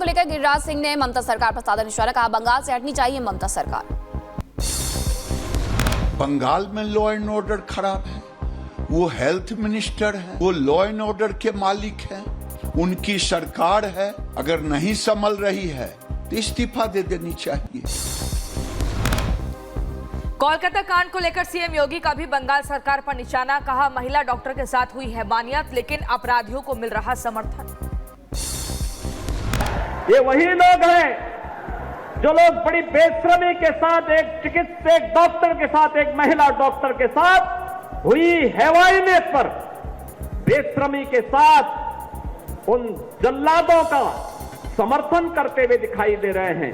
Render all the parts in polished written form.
को लेकर गिरिराज सिंह ने ममता सरकार पर साधा निशाना, कहा बंगाल से हटनी चाहिए ममता सरकार। बंगाल में लॉ एंड ऑर्डर खराब है, वो हेल्थ मिनिस्टर है, वो लॉ एंड ऑर्डर के मालिक है, उनकी सरकार है। अगर नहीं संभल रही है तो इस्तीफा दे देनी चाहिए। कोलकाता कांड को लेकर सीएम योगी का भी बंगाल सरकार पर निशाना, कहा महिला डॉक्टर के साथ हुई हैवानियत लेकिन अपराधियों को मिल रहा समर्थन। ये वही लोग हैं जो लोग बड़ी बेशर्मी के साथ एक डॉक्टर के साथ, एक महिला डॉक्टर के साथ हुई हैवानियत पर बेशर्मी के साथ उन जल्लादों का समर्थन करते हुए दिखाई दे रहे हैं।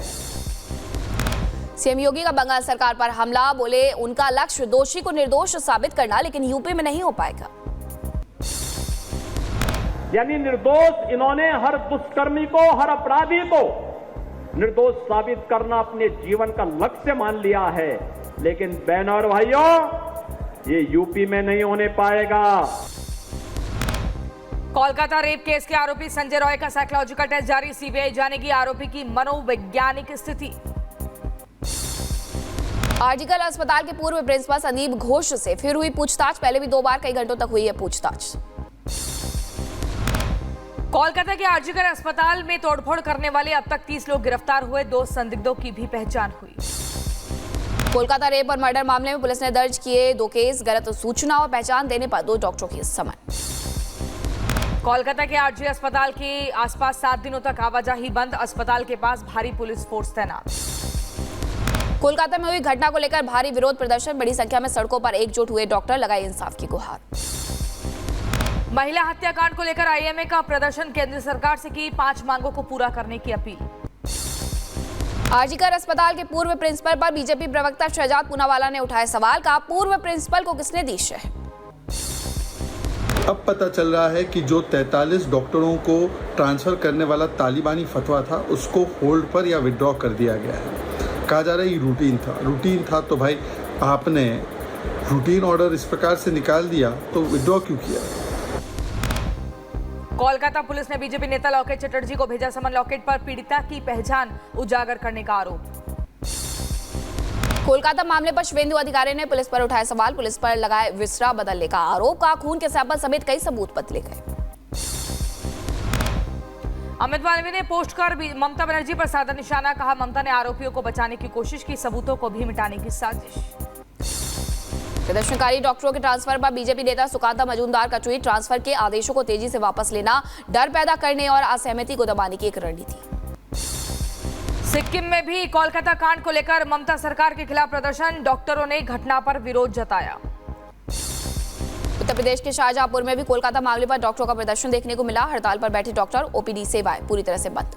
सीएम योगी का बंगाल सरकार पर हमला, बोले उनका लक्ष्य दोषी को निर्दोष साबित करना, लेकिन यूपी में नहीं हो पाएगा। यानी निर्दोष, इन्होंने हर दुष्कर्मी को, हर अपराधी को निर्दोष साबित करना अपने जीवन का लक्ष्य मान लिया है, लेकिन बहनों और भाइयों ये यूपी में नहीं होने पाएगा। कोलकाता रेप केस के आरोपी संजय रॉय का साइकोलॉजिकल टेस्ट जारी, सीबीआई जानेगी आरोपी की मनोवैज्ञानिक स्थिति। आरजीकर अस्पताल के पूर्व प्रिंसिपल संदीप घोष से फिर हुई पूछताछ, पहले भी 2 बार कई घंटों तक हुई है पूछताछ। कोलकाता के आरजीकर अस्पताल में तोड़फोड़ करने वाले अब तक 30 लोग गिरफ्तार हुए, 2 संदिग्धों की भी पहचान हुई। कोलकाता रेप और मर्डर मामले में पुलिस ने दर्ज किए 2 केस, गलत सूचना और पहचान देने पर 2 डॉक्टरों की समन। कोलकाता के आरजी अस्पताल के आसपास 7 दिनों तक आवाजाही बंद, अस्पताल के पास भारी पुलिस फोर्स तैनात। कोलकाता में हुई घटना को लेकर भारी विरोध प्रदर्शन, बड़ी संख्या में सड़कों पर एकजुट हुए डॉक्टर, लगाई इंसाफ की गुहार। महिला हत्याकांड को लेकर आईएमए का प्रदर्शन, केंद्र सरकार से की 5 मांगों को पूरा करने की अपील। आरजीकर अस्पताल के पूर्व प्रिंसिपल पर बीजेपी प्रवक्ता शहजाद पूनावाला ने उठाए सवाल, कहा पूर्व प्रिंसिपल को किसने दी शह। अब पता चल रहा है कि जो 43 डॉक्टरों को ट्रांसफर करने वाला तालिबानी फतवा था उसको होल्ड पर या विड्रॉ कर दिया गया है। कहा जा रहा है ये रूटीन था तो भाई आपने रूटीन ऑर्डर इस प्रकार से निकाल दिया तो विड्रॉ क्यों किया। कोलकाता पुलिस ने बीजेपी नेता लॉकेट चटर्जी को भेजा समन, लॉकेट पर पीड़िता की पहचान उजागर करने का आरोप। कोलकाता मामले पर शुभेंदु अधिकारी ने पुलिस पर उठाए सवाल, पुलिस पर लगाए विसरा बदलने का आरोप, का खून के सैंपल समेत कई सबूत बदले गए। अमित मालवीय ने पोस्ट कर ममता बनर्जी पर साधा निशाना, कहा ममता ने आरोपियों को बचाने की कोशिश की, सबूतों को भी मिटाने की साजिश। प्रदर्शनकारी डॉक्टरों के ट्रांसफर पर बीजेपी नेता सुकांता मजूमदार का ट्वीट, ट्रांसफर के आदेशों को तेजी से वापस लेना डर पैदा करने और असहमति को दबाने की एक रणनीति। सिक्किम में भी कोलकाता कांड को लेकर ममता सरकार के खिलाफ प्रदर्शन, डॉक्टरों ने घटना पर विरोध जताया। उत्तर प्रदेश के शाहजहांपुर में भी कोलकाता मामले पर डॉक्टरों का प्रदर्शन देखने को मिला, हड़ताल पर बैठे डॉक्टर, ओपीडी सेवाएं पूरी तरह से बंद।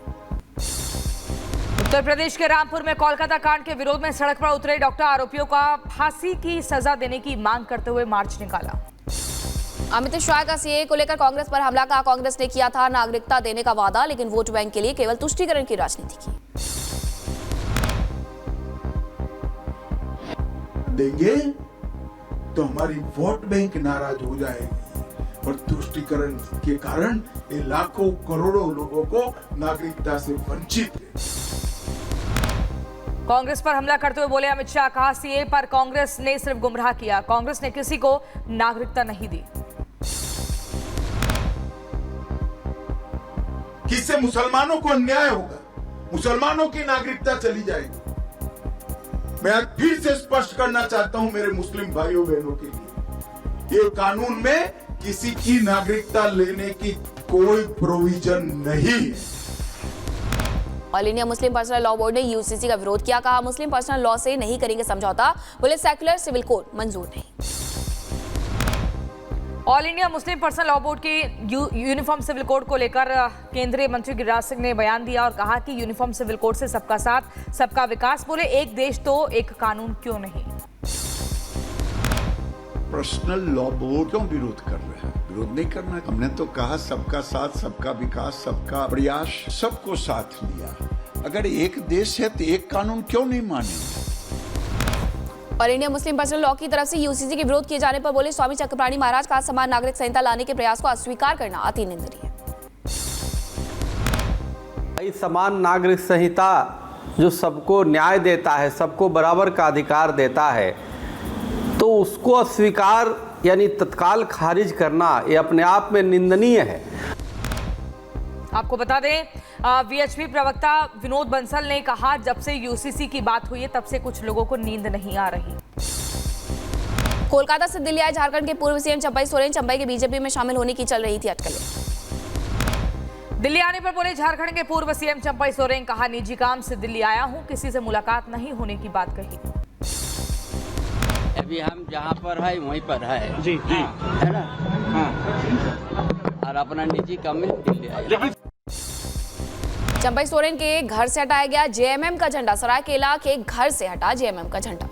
उत्तर प्रदेश के रामपुर में कोलकाता कांड के विरोध में सड़क पर उतरे डॉक्टर, आरोपियों का फांसी की सजा देने की मांग करते हुए मार्च निकाला। अमित शाह का सीएए को लेकर कांग्रेस पर हमला, कहा कांग्रेस ने किया था नागरिकता देने का वादा, लेकिन वोट बैंक के लिए केवल तुष्टीकरण की राजनीति की। देंगे तो हमारी वोट बैंक नाराज हो जाएगी और तुष्टीकरण के कारण ये लाखों करोड़ों लोगों को नागरिकता से वंचित है। कांग्रेस पर हमला करते हुए बोले अमित शाह, कहा सीएए पर कांग्रेस ने सिर्फ गुमराह किया, कांग्रेस ने किसी को नागरिकता नहीं दी। किससे मुसलमानों को अन्याय होगा, मुसलमानों की नागरिकता चली जाएगी। मैं आज फिर से स्पष्ट करना चाहता हूं मेरे मुस्लिम भाइयों बहनों के लिए, ये कानून में किसी की नागरिकता लेने की कोई प्रोविजन नहीं है। All India Muslim personal law board ने यूसीसी का विरोध किया, कहा मुस्लिम पर्सनल लॉ से नहीं करेंगे समझौता, बोले सेक्युलर सिविल कोड मंजूर नहीं। All India Muslim personal law board के यूनिफॉर्म सिविल कोड को लेकर केंद्रीय मंत्री गिरिराज सिंह ने बयान दिया और कहा कि यूनिफॉर्म सिविल कोड से सबका साथ सबका विकास, बोले एक देश तो एक कानून क्यों नहीं। पर्सनल लॉ बोर्ड क्यों विरोध कर रहे हैं? विरोध नहीं करना, हमने तो कहा सबका साथ सबका विकास, सबका प्रयास, सबको साथ लिया। अगर एक देश है तो एक कानून क्यों नहीं मानेंगे? All India Muslim personal law की तरफ से यूसीसी के विरोध किए जाने पर बोले स्वामी चक्रपाणी महाराज का समान नागरिक संहिता लाने के प्रयास को अस्वीकार करना अति निंदनीय है। भाई समान नागरिक संहिता जो सबको न्याय देता है, सबको बराबर का अधिकार देता है, तो उसको अस्वीकार यानी तत्काल खारिज करना ये अपने आप में निंदनीय है। आपको बता दें वीएचपी प्रवक्ता विनोद बंसल ने कहा जब से यूसीसी की बात हुई है तब से कुछ लोगों को नींद नहीं आ रही। कोलकाता से दिल्ली आए झारखंड के पूर्व सीएम चंपई सोरेन, चंपई के बीजेपी में शामिल होने की चल रही थी अटकलें। दिल्ली आने पर बोले झारखंड के पूर्व सीएम चंपई सोरेन, कहा निजी काम से दिल्ली आया हूं, किसी से मुलाकात नहीं होने की बात कही। अभी हम जहाँ पर है वहीं पर है जी जी है ना। और अपना निजी काम में दिल्ली आया। चंपई सोरेन के घर से हटाया गया जेएमएम का झंडा, सरायकेला के घर से हटा जेएमएम का झंडा।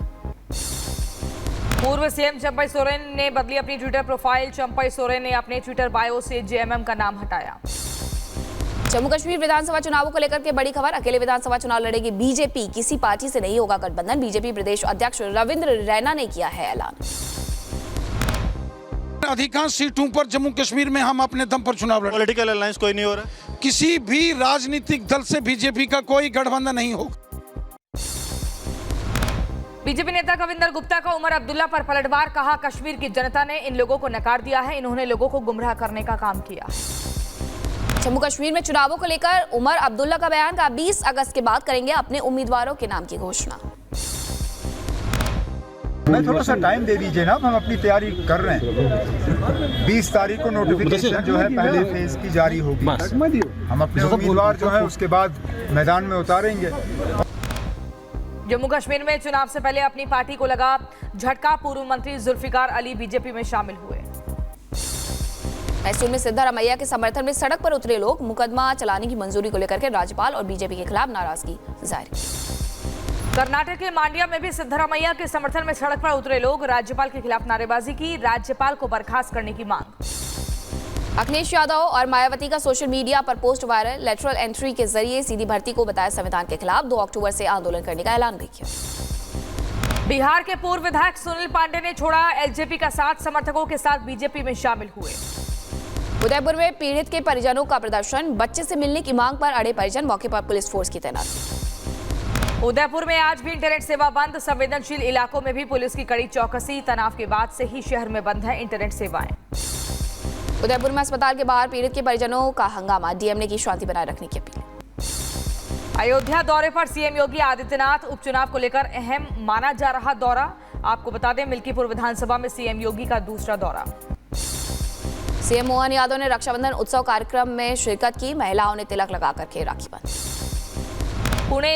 पूर्व सीएम चंपई सोरेन ने बदली अपनी ट्विटर प्रोफाइल, चंपई सोरेन ने अपने ट्विटर बायो से जेएमएम का नाम हटाया। जम्मू कश्मीर विधानसभा चुनावों को लेकर के बड़ी खबर, अकेले विधानसभा चुनाव लड़ेगी बीजेपी, किसी पार्टी से नहीं होगा गठबंधन। बीजेपी प्रदेश अध्यक्ष रविंद्र रैना ने किया है ऐलान। अधिकांश सीटों पर जम्मू कश्मीर में हम अपने दम पर चुनाव लड़ेंगे। पॉलिटिकल अलायंस कोई नहीं हो रहा, किसी भी राजनीतिक दल से बीजेपी का कोई गठबंधन नहीं होगा। बीजेपी नेता कविंदर गुप्ता का उमर अब्दुल्ला पर पलटवार, कहा कश्मीर की जनता ने इन लोगों को नकार दिया है, इन्होंने लोगों को गुमराह करने का काम किया। जम्मू कश्मीर में चुनावों को लेकर उमर अब्दुल्ला का बयान, का 20 अगस्त के बाद करेंगे अपने उम्मीदवारों के नाम की घोषणा। मैं थोड़ा सा टाइम दे दीजिए ना, हम अपनी तैयारी कर रहे हैं। 20 तारीख को नोटिफिकेशन जो है पहले फेज की जारी होगी। हम अपने उम्मीदवार जो है उसके बाद मैदान में उतारेंगे। जम्मू कश्मीर में चुनाव से पहले अपनी पार्टी को लगा झटका, पूर्व मंत्री जुल्फिकार अली बीजेपी में शामिल हुए। मैसूर में सिद्धारमैया के समर्थन में सड़क पर उतरे लोग, मुकदमा चलाने की मंजूरी को लेकर के राज्यपाल और बीजेपी के खिलाफ नाराजगी जाहिर की। कर्नाटक के मांड्या में भी सिद्धारमैया के समर्थन में सड़क पर उतरे लोग, राज्यपाल के खिलाफ नारेबाजी की, राज्यपाल को बर्खास्त करने की मांग। अखिलेश यादव और मायावती का सोशल मीडिया पर पोस्ट वायरल, लेटरल एंट्री के जरिए सीधी भर्ती को बताया संविधान के खिलाफ, 2 अक्टूबर से आंदोलन करने का ऐलान भी किया। बिहार के पूर्व विधायक सुनील पांडे ने छोड़ा एलजेपी का साथ, समर्थकों के साथ बीजेपी में शामिल हुए। उदयपुर में पीड़ित के परिजनों का प्रदर्शन, बच्चे से मिलने की मांग पर अड़े परिजन, मौके पर पुलिस फोर्स की तैनाती। उदयपुर में आज भी इंटरनेट सेवा बंद, संवेदनशील इलाकों में भी पुलिस की कड़ी चौकसी, तनाव के बाद से ही शहर में बंद है इंटरनेट सेवाएं। उदयपुर में अस्पताल के बाहर पीड़ित के परिजनों का हंगामा, डीएम ने की शांति बनाए रखने की अपील। अयोध्या दौरे पर सीएम योगी आदित्यनाथ, उपचुनाव को लेकर अहम माना जा रहा दौरा। आपको बता दें मिल्कीपुर विधानसभा में सीएम योगी का दूसरा दौरा। सीएम मोहन यादव ने रक्षाबंधन उत्सव कार्यक्रम में शिरकत की, महिलाओं ने तिलक लगा करके राखी बांधी।